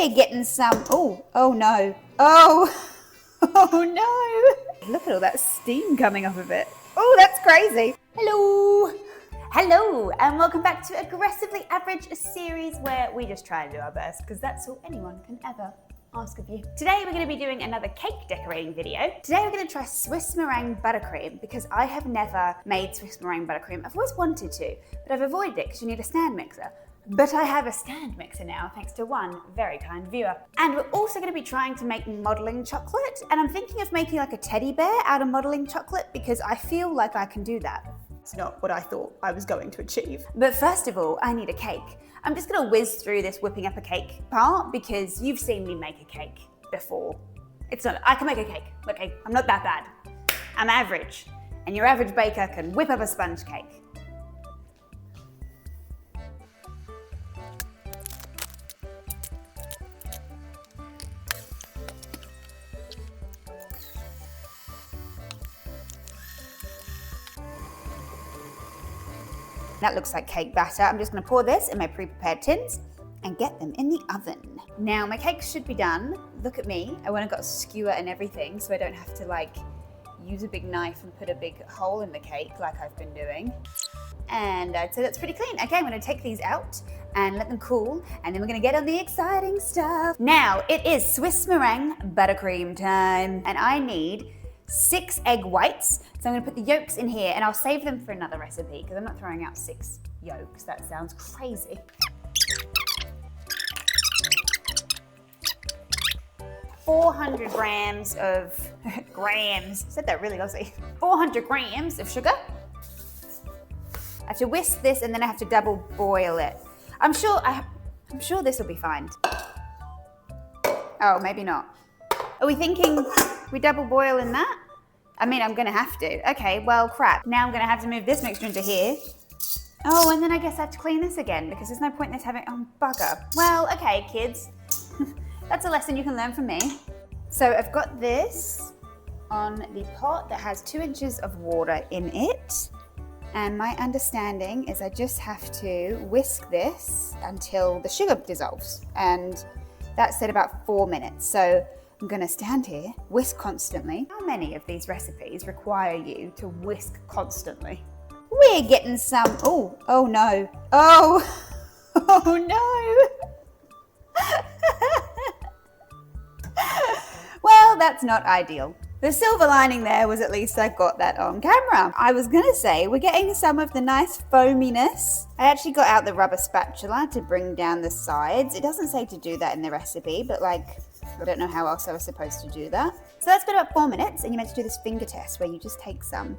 We're getting some, oh no. Oh, oh no. Look at all that steam coming off of it. Oh, that's crazy. Hello, and welcome back to Aggressively Average, a series where we just try to do our best because that's all anyone can ever ask of you. Today we're going to be doing another cake decorating video. Today we're going to try Swiss Meringue Buttercream because I have never made Swiss Meringue Buttercream. I've always wanted to, but I've avoided it because you need a stand mixer. But I have a stand mixer now, thanks to one very kind viewer. And we're also going to be trying to make modelling chocolate, and I'm thinking of making like a teddy bear out of modelling chocolate because I feel like I can do that. It's not what I thought I was going to achieve. But first of all, I need a cake. I'm just gonna whiz through this whipping up a cake part because you've seen me make a cake before. I can make a cake, okay? I'm not that bad. I'm average, and your average baker can whip up a sponge cake. That looks like cake batter. I'm just gonna pour this in my pre-prepared tins and get them in the oven. Now my cakes should be done. Look at me. I went and got a skewer and everything so I don't have to like use a big knife and put a big hole in the cake like I've been doing. And I'd say that's pretty clean. Okay, I'm gonna take these out and let them cool, and then we're gonna get on the exciting stuff. Now it is Swiss Meringue Buttercream time, and I need 6 egg whites. So I'm gonna put the yolks in here, and I'll save them for another recipe because I'm not throwing out 6 yolks. That sounds crazy. $400 grams of, said that really Aussie. 400 grams of sugar. I have to whisk this and then I have to double boil it. I'm sure this will be fine. Oh, maybe not. Are we thinking we double boil in that? I mean, I'm gonna have to. Okay, well, crap. Now I'm gonna have to move this mixture into here. Oh, and then I guess I have to clean this again because there's no point in this having, oh, bugger. Well, okay, kids. That's a lesson you can learn from me. So I've got this on the pot that has 2 inches of water in it. And my understanding is I just have to whisk this until the sugar dissolves. And that said about 4 minutes. So I'm gonna stand here, whisk constantly. How many of these recipes require you to whisk constantly? We're getting some, oh no. Oh, oh no. Well, that's not ideal. The silver lining there was at least I got that on camera. I was gonna say, we're getting some of the nice foaminess. I actually got out the rubber spatula to bring down the sides. It doesn't say to do that in the recipe, but like, I don't know how else I was supposed to do that. So that's been about 4 minutes, and you're meant to do this finger test where you just take some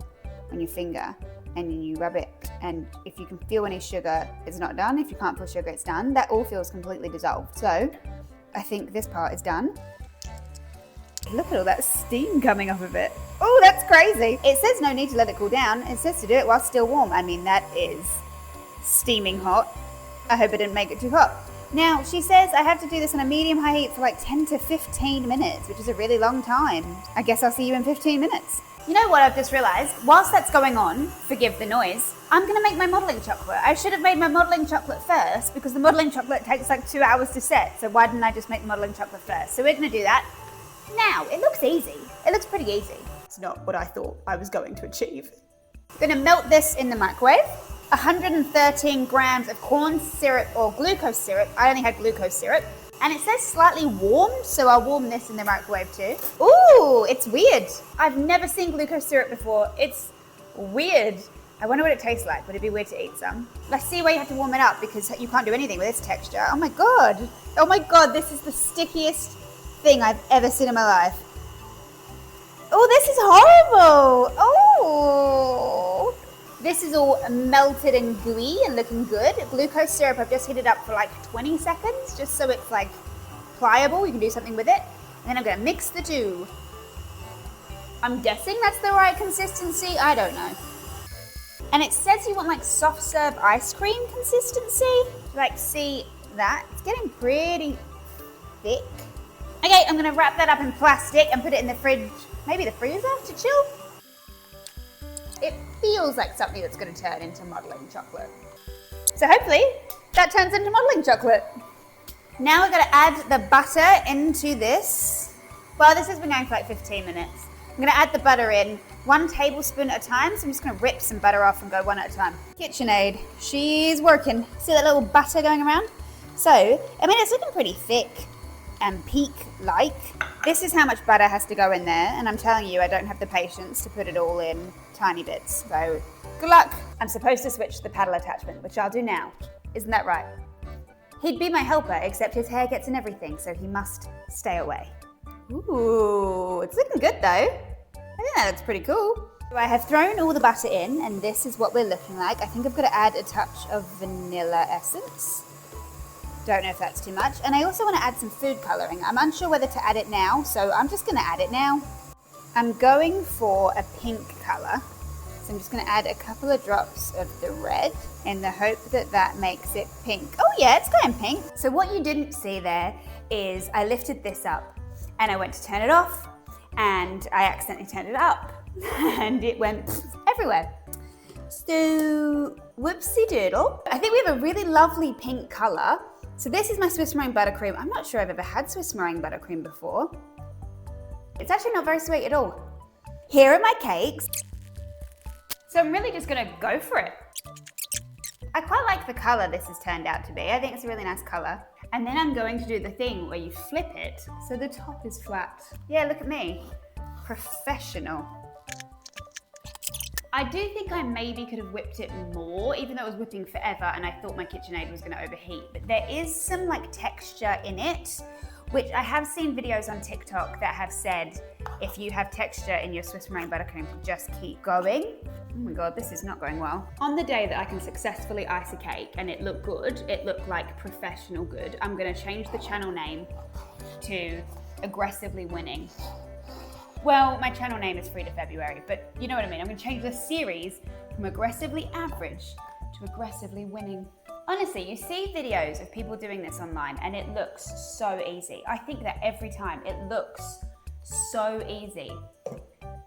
on your finger and then you rub it, and if you can feel any sugar, it's not done. If you can't feel sugar, it's done. That all feels completely dissolved. So I think this part is done. Look at all that steam coming off of it. Oh, that's crazy. It says no need to let it cool down. It says to do it while still warm. I mean, that is steaming hot. I hope I didn't make it too hot. Now, she says I have to do this on a medium-high heat for like 10 to 15 minutes, which is a really long time. I guess I'll see you in 15 minutes. You know what I've just realized? Whilst that's going on, forgive the noise, I'm gonna make my modelling chocolate. I should have made my modelling chocolate first because the modelling chocolate takes like 2 hours to set. So why didn't I just make the modelling chocolate first? So we're gonna do that. Now, it looks easy. It looks pretty easy. It's not what I thought I was going to achieve. I'm gonna melt this in the microwave. 113 grams of corn syrup or glucose syrup. I only had glucose syrup. And it says slightly warmed, so I'll warm this in the microwave too. Ooh, it's weird. I've never seen glucose syrup before. It's weird. I wonder what it tastes like. Would it be weird to eat some? Let's see where you have to warm it up because you can't do anything with this texture. Oh my God. Oh my God, this is the stickiest thing I've ever seen in my life. Oh, this is horrible. Oh. This is all melted and gooey and looking good. Glucose syrup, I've just heated up for like 20 seconds, just so it's like pliable, you can do something with it. And then I'm gonna mix the two. I'm guessing that's the right consistency, I don't know. And it says you want like soft serve ice cream consistency. Like, see that? It's getting pretty thick. Okay, I'm gonna wrap that up in plastic and put it in the fridge, maybe the freezer to chill. It feels like something that's going to turn into modelling chocolate. So hopefully that turns into modelling chocolate. Now we're gonna add the butter into this. Well, this has been going for like 15 minutes. I'm gonna add the butter in 1 tablespoon at a time. So I'm just gonna rip some butter off and go one at a time. KitchenAid, she's working. See that little butter going around? So, I mean, it's looking pretty thick and peak-like. This is how much butter has to go in there. And I'm telling you, I don't have the patience to put it all in tiny bits. So, good luck. I'm supposed to switch the paddle attachment, which I'll do now. Isn't that right? He'd be my helper, except his hair gets in everything, so he must stay away. Ooh, it's looking good though. I think that looks pretty cool. So I have thrown all the butter in, and this is what we're looking like. I think I've got to add a touch of vanilla essence. Don't know if that's too much. And I also want to add some food coloring. I'm unsure whether to add it now, so I'm just going to add it now. I'm going for a pink color. So I'm just going to add a couple of drops of the red in the hope that that makes it pink. Oh yeah, it's going pink. So what you didn't see there is I lifted this up and I went to turn it off and I accidentally turned it up and it went everywhere. So whoopsie doodle. I think we have a really lovely pink color. So this is my Swiss Meringue Buttercream. I'm not sure I've ever had Swiss Meringue Buttercream before. It's actually not very sweet at all. Here are my cakes. So I'm really just gonna go for it. I quite like the color this has turned out to be. I think it's a really nice color. And then I'm going to do the thing where you flip it so the top is flat. Yeah, look at me. Professional. I do think I maybe could have whipped it more, even though it was whipping forever and I thought my KitchenAid was gonna overheat. But there is some like texture in it, which I have seen videos on TikTok that have said, if you have texture in your Swiss Meringue Buttercream, just keep going. Oh my God, this is not going well. On the day that I can successfully ice a cake and it looked good, it looked like professional good, I'm gonna change the channel name to Aggressively Winning. Well, my channel name is Free to February, but you know what I mean. I'm gonna change the series from Aggressively Average to Aggressively Winning. Honestly, you see videos of people doing this online and it looks so easy. I think that every time it looks so easy.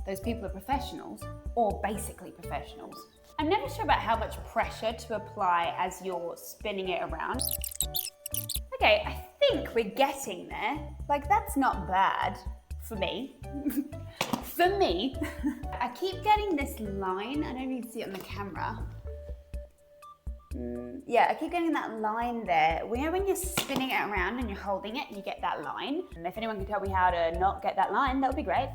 Those people are professionals, or basically professionals. I'm never sure about how much pressure to apply as you're spinning it around. Okay, I think we're getting there. Like, that's not bad for me. For me. I keep getting this line. I don't know if you can see it on the camera. Yeah, I keep getting that line there. You know when you're spinning it around and you're holding it, you get that line. And if anyone can tell me how to not get that line, that would be great.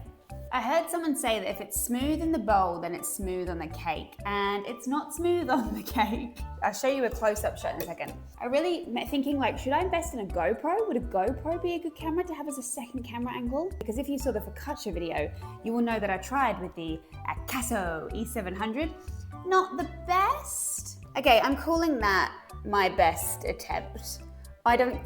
I heard someone say that if it's smooth in the bowl, then it's smooth on the cake. And it's not smooth on the cake. I'll show you a close-up shot in a second. I really thinking like, should I invest in a GoPro? Would a GoPro be a good camera to have as a second camera angle? Because if you saw the focaccia video, you will know that I tried with the Acaso E700. Not the best. Okay, I'm calling that my best attempt. I don't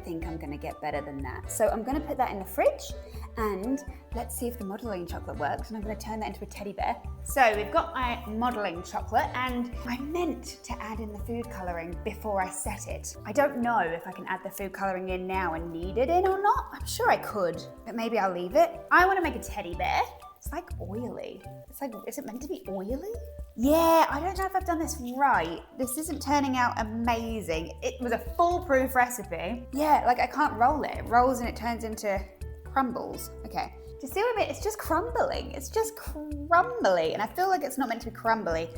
think I'm gonna get better than that. So I'm gonna put that in the fridge and let's see if the modelling chocolate works, and I'm gonna turn that into a teddy bear. So we've got my modelling chocolate, and I meant to add in the food colouring before I set it. I don't know if I can add the food colouring in now and knead it in or not. I'm sure I could, but maybe I'll leave it. I wanna make a teddy bear. It's like oily. It's like, is it meant to be oily? Yeah, I don't know if I've done this right. This isn't turning out amazing. It was a foolproof recipe. Yeah, like I can't roll it. It rolls and it turns into crumbles. Okay. Do you see what I mean? It's just crumbling. It's just crumbly. And I feel like it's not meant to be crumbly.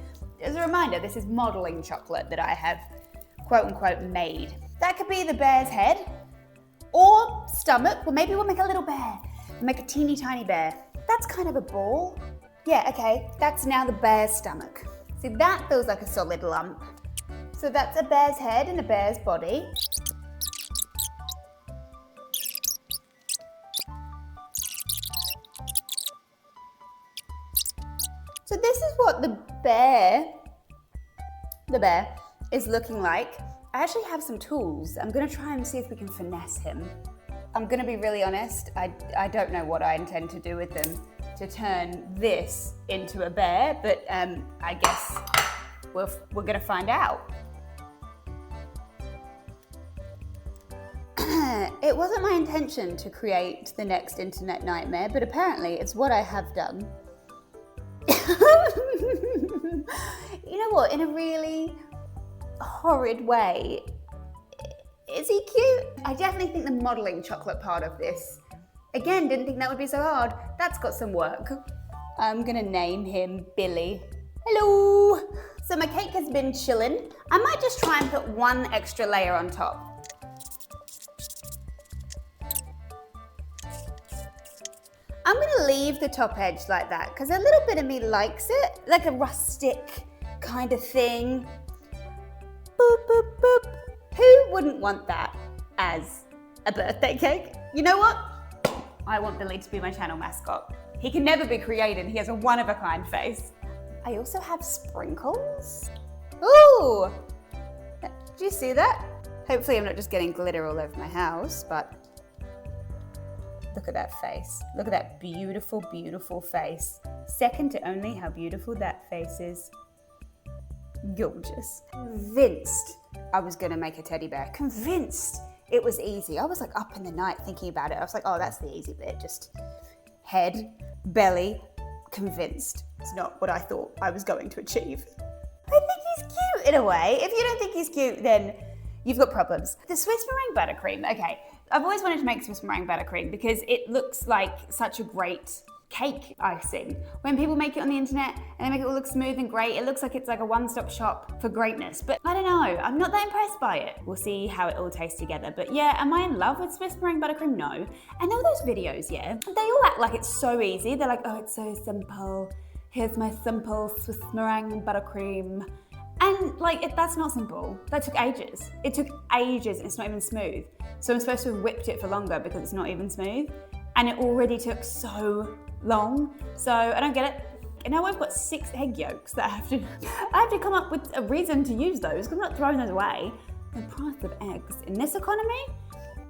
As a reminder, this is modelling chocolate that I have quote unquote made. That could be the bear's head or stomach. Well, maybe we'll make a little bear. We'll make a teeny tiny bear. That's kind of a ball. Yeah, okay, that's now the bear's stomach. See, that feels like a solid lump. So that's a bear's head and a bear's body. So this is what the bear is looking like. I actually have some tools. I'm gonna try and see if we can finesse him. I'm gonna be really honest, I don't know what I intend to do with them to turn this into a bear, but I guess we're gonna find out. It wasn't my intention to create the next internet nightmare, but apparently it's what I have done. You know what, in a really horrid way, Is he cute? I definitely think the modeling chocolate part of this, again, didn't think that would be so hard. That's got some work. I'm gonna name him Billy. Hello. So my cake has been chilling. I might just try and put one extra layer on top. I'm gonna leave the top edge like that because a little bit of me likes it, like a rustic kind of thing. Boop, boop, boop. Who wouldn't want that as a birthday cake? You know what? I want Billy to be my channel mascot. He can never be created. He has a one-of-a-kind face. I also have sprinkles. Ooh! Did you see that? Hopefully I'm not just getting glitter all over my house, but look at that face. Look at that beautiful, beautiful face. Second to only how beautiful that face is. Gorgeous. Convinced I was gonna make a teddy bear. Convinced it was easy. I was like up in the night thinking about it. I was like, oh, that's the easy bit. Just head, belly, convinced. It's not what I thought I was going to achieve. I think he's cute in a way. If you don't think he's cute, then you've got problems. The Swiss Meringue Buttercream, okay. I've always wanted to make Swiss Meringue Buttercream because it looks like such a great cake icing. When people make it on the internet and they make it all look smooth and great, it looks like it's like a one-stop shop for greatness. But I don't know, I'm not that impressed by it. We'll see how it all tastes together. But yeah, am I in love with Swiss Meringue Buttercream? No. And all those videos, yeah, they all act like it's so easy. They're like, oh, it's so simple. Here's my simple Swiss Meringue Buttercream. And like, that's not simple. That took ages. It took ages and it's not even smooth. So I'm supposed to have whipped it for longer because it's not even smooth. And it already took so long. So I don't get it. And now I've got 6 egg yolks that I have to come up with a reason to use those because I'm not throwing those away. The price of eggs in this economy,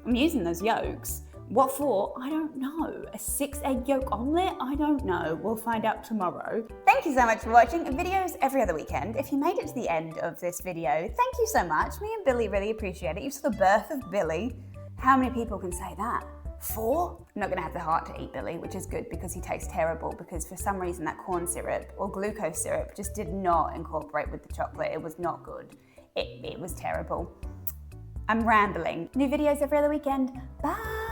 I'm using those yolks. What for? I don't know. A 6 egg yolk omelette? I don't know. We'll find out tomorrow. Thank you so much for watching. Videos every other weekend. If you made it to the end of this video, thank you so much. Me and Billy really appreciate it. You saw the birth of Billy. How many people can say that? 4? I'm not gonna have the heart to eat Billy, which is good because he tastes terrible because for some reason that corn syrup or glucose syrup just did not incorporate with the chocolate. It was not good. It was terrible. I'm rambling. New videos every other weekend. Bye.